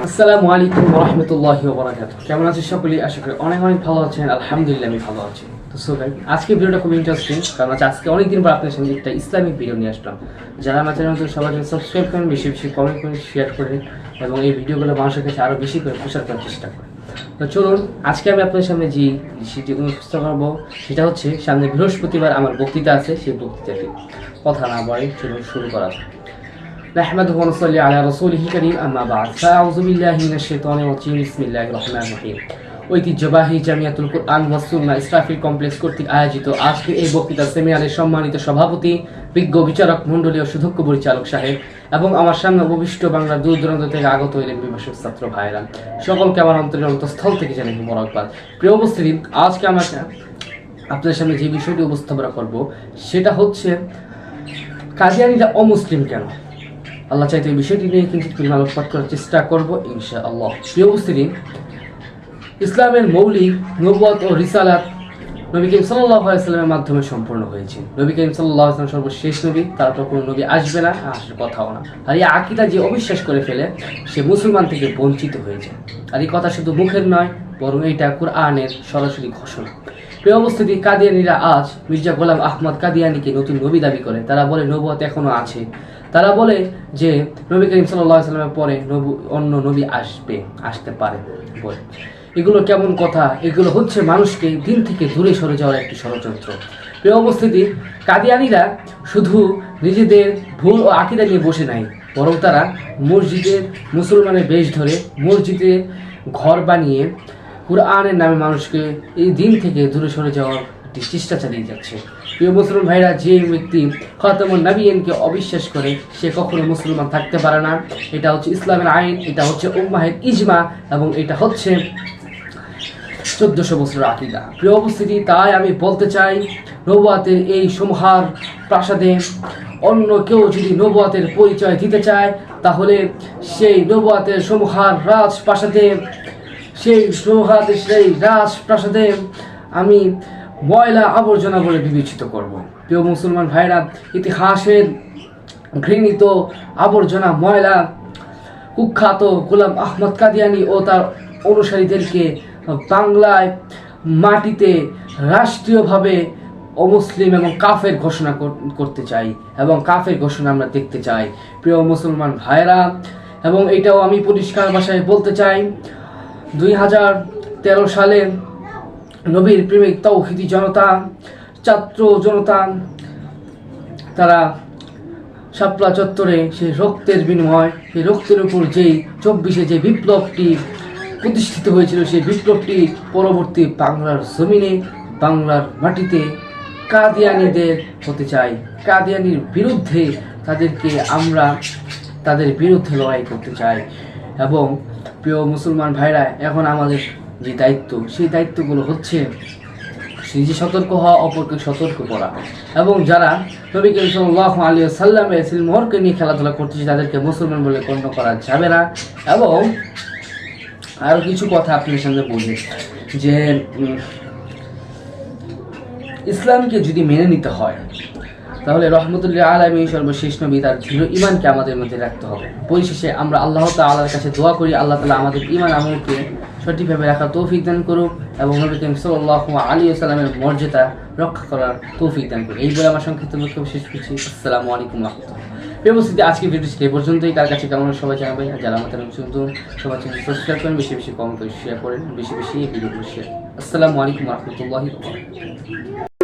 আসসালামু আলাইকুম ওয়া রাহমাতুল্লাহি ওয়া বারাকাতুহু। কেমন আছেন সকলেই? আশা করি অনেক অনেক ভালো আছেন। আলহামদুলিল্লাহ আমি ভালো আছি। তো সো গাইস, আজকে ভিডিওটা খুব ইন্টারেস্টিং, কারণ আজকে অনেকদিন পর আপনাদের সামনে একটা ইসলামিক ভিডিও নিয়ে আসলাম। যারা আমার চ্যানেল সবাই সাবস্ক্রাইব করেন, বেশি বেশি কমেন্ট করেন, শেয়ার করেন এবং এই ভিডিওগুলো মানুষের কাছে আরও বেশি করে প্রচার করার চেষ্টা করেন। তো চলুন, আজকে আমি আপনাদের সামনে সেটি উপস্থাপন করবো, সেটা হচ্ছে সামনে বৃহস্পতিবার আমার বক্তৃতা আছে। সেই বক্তৃতাটি কথা না বলে চলুন শুরু করা যাক। نحمده ونصلي على رسوله الكريم أما بعد فأعوذ بالله من الشيطان الرجيم بسم الله الرحمن الرحيم। ঐতিহ্যবাহী জামিয়াতুল কুরআন ওয়াস সুন্নাহ ইসরাফিল কমপ্লেক্স কর্তৃক আয়োজিত আজকের এই বক্তৃতা সেমিনারের সম্মানিত সভাপতি, বিজ্ঞ বিচারক মণ্ডলী ও সুদক্ষ পরিচালক সাহেব এবং আমার সামনে উপবিষ্ট বাংলার দূর দূরান্ত থেকে আগত হইলেন বিভাষক ছাত্র ভাইরা, সকলকে আমার অন্তরের অন্তঃস্থল থেকে জানাই মোবারকবাদ। প্রিয় উপস্থিতি, আজকে আমরা আপনাদের সামনে যে বিষয়টি উপস্থাপনা করব সেটা হচ্ছে কাদিয়ানীরা অমুসলিম কেন। আল্লাহ চাইতে এই বিষয়টি নিয়ে কিন্তু আলোকপাত করার চেষ্টা করবো ইনশাআল্লাহ। প্রিয় উপস্থিতি, ইসলামের মৌলিক নবুয়ত ও রিসালাত নবী করিম সাল্লাল্লাহু আলাইহি ওয়াসাল্লামের মাধ্যমে সম্পূর্ণ হয়েছে। নবী করিম সাল্লাল্লাহু আলাইহি ওয়াসাল্লাম সর্বশেষ নবী, তারপর কোনো নবী আসবে না, আসার কথাও না। আর এই আকীদা যে অবিশ্বাস করে ফেলে সে মুসলমান থেকে বঞ্চিত হয়ে যায়। আর এই কথা শুধু মুখের নয়, বরং এটা কুরআনের সরাসরি ঘোষণা। প্রিয় উপস্থিতি, কাদিয়ানীরা আজ মির্জা গোলাম আহমদ কাদিয়ানীকে নতুন নবী দাবি করে। তারা বলে নবুয়ত এখনো আছে। তারা বলে যে নবী করিম সাল্লাল্লাহু আলাইহি ওয়াসাল্লামের পরে অন্য নবী আসতে পারে বলে। এগুলো কেমন কথা? এগুলো হচ্ছে মানুষকে দিন থেকে দূরে সরে যাওয়ার একটি ষড়যন্ত্র। প্রিয় উপস্থিতি, কাদিয়ানীরা শুধু নিজেদের ভুল ও আকীদা নিয়ে বসে নাই, বরং তারা মসজিদের মুসলমানের বেশ ধরে মসজিদে ঘর বানিয়ে কুরআনের নামে মানুষকে এই দিন থেকে দূরে সরে যাওয়ার একটি চেষ্টা চালিয়ে যাচ্ছে। প্রিয় মুসলমান ভাইরা, যে ব্যক্তি খাতামুন নবিয়্যিনকে অবিশ্বাস করে সে কখনো মুসলমান থাকতে পারে না। এটা হচ্ছে ইসলামের আইন, এটা হচ্ছে উম্মাহের ইজমা এবং এটা হচ্ছে 1400 বছরের আকীদা। প্রিয় উপস্থিতি, তাই আমি বলতে চাই, নবুয়তের এই সমহার প্রাসাদে অন্য কেউ যদি নবুয়তের পরিচয় দিতে চায়, তাহলে সেই নবুয়তের সমহার রাজপ্রাসাদে আমি ময়লা আবর্জনা বলে বিবেচিত করব। প্রিয় মুসলমান ভাইরা, ইতিহাসের ঘৃণিত আবর্জনা ময়লা কুখ্যাত গোলাম আহমদ কাদিয়ানী ও তার অনুসারীদেরকে বাংলায় মাটিতে রাষ্ট্রীয়ভাবে অমুসলিম এবং কাফের ঘোষণা করতে চাই এবং কাফের ঘোষণা আমরা দেখতে চাই। প্রিয় মুসলমান ভাইরা, এবং এটাও আমি পরিষ্কার ভাষায় বলতে চাই, 2013 সালে নবীর প্রেমিক তাওহীদি জনতা, ছাত্র জনতা, তারা শাপলা চত্বরে সেই রক্তের বিনিময়, সেই রক্তের উপর যেই 24-এ যে বিপ্লবটি প্রতিষ্ঠিত হয়েছিল, সেই বিপ্লবটি পরবর্তী বাংলার জমিনে, বাংলার মাটিতে কাদিয়ানীদের হতে চাই। কাদিয়ানীর বিরুদ্ধে তাদের বিরুদ্ধে লড়াই করতে চাই। এবং প্রিয় মুসলমান ভাইরা, এখন আমাদের যে দায়িত্ব, সেই দায়িত্বগুলো হচ্ছে নিজে সতর্ক হওয়া, অপরকে সতর্ক করা, এবং যারা নবী করিম সাল্লাল্লাহু আলাইহি ওয়াসাল্লামের সিলমোহরকে নিয়ে খেলাধুলা করতেছে তাদেরকে মুসলমান বলে গণ্য করা যাবে না। এবং আরও কিছু কথা আপনার সামনে বলি, যে ইসলামকে যদি মেনে নিতে হয় তাহলে রহমতুল্লাহ আলামিন সর্বশেষ নবী, তার দৃঢ় ঈমানকে আমাদের মধ্যে রাখতে হবে। পরিশেষে আমরা আল্লাহ তাআলার কাছে দোয়া করি, আল্লাহ তাআলা আমাদের ঈমান আমলকে সঠিকভাবে রাখার তৌফিক দান করুক এবং নবী করিম সাল্লাল্লাহু আলাইহি ওয়াসাল্লামের মর্যাদা রক্ষা করার তৌফিক দান করুক। এই বলে আমার সংক্ষিপ্ত বক্তব্য শেষ করছি। আসসালামু আলাইকুম ওয়া রাহমাতুল্লাহ। প্রিয় উপস্থিতি, আজকের ভিডিও ছিল এই পর্যন্তই। কার কাছে কেমন সবাই জানাবেন, আর যারা আমাদের নতুন সবাই চ্যানেল সাবস্ক্রাইব করেন, বেশি বেশি কমেন্ট করে শেয়ার করেন, বেশি বেশি এই ভিডিওগুলো শেয়ার। আসসালামু আলাইকুম ওয়া রাহমাতুল্লাহি ওয়া বারাকাতুহু।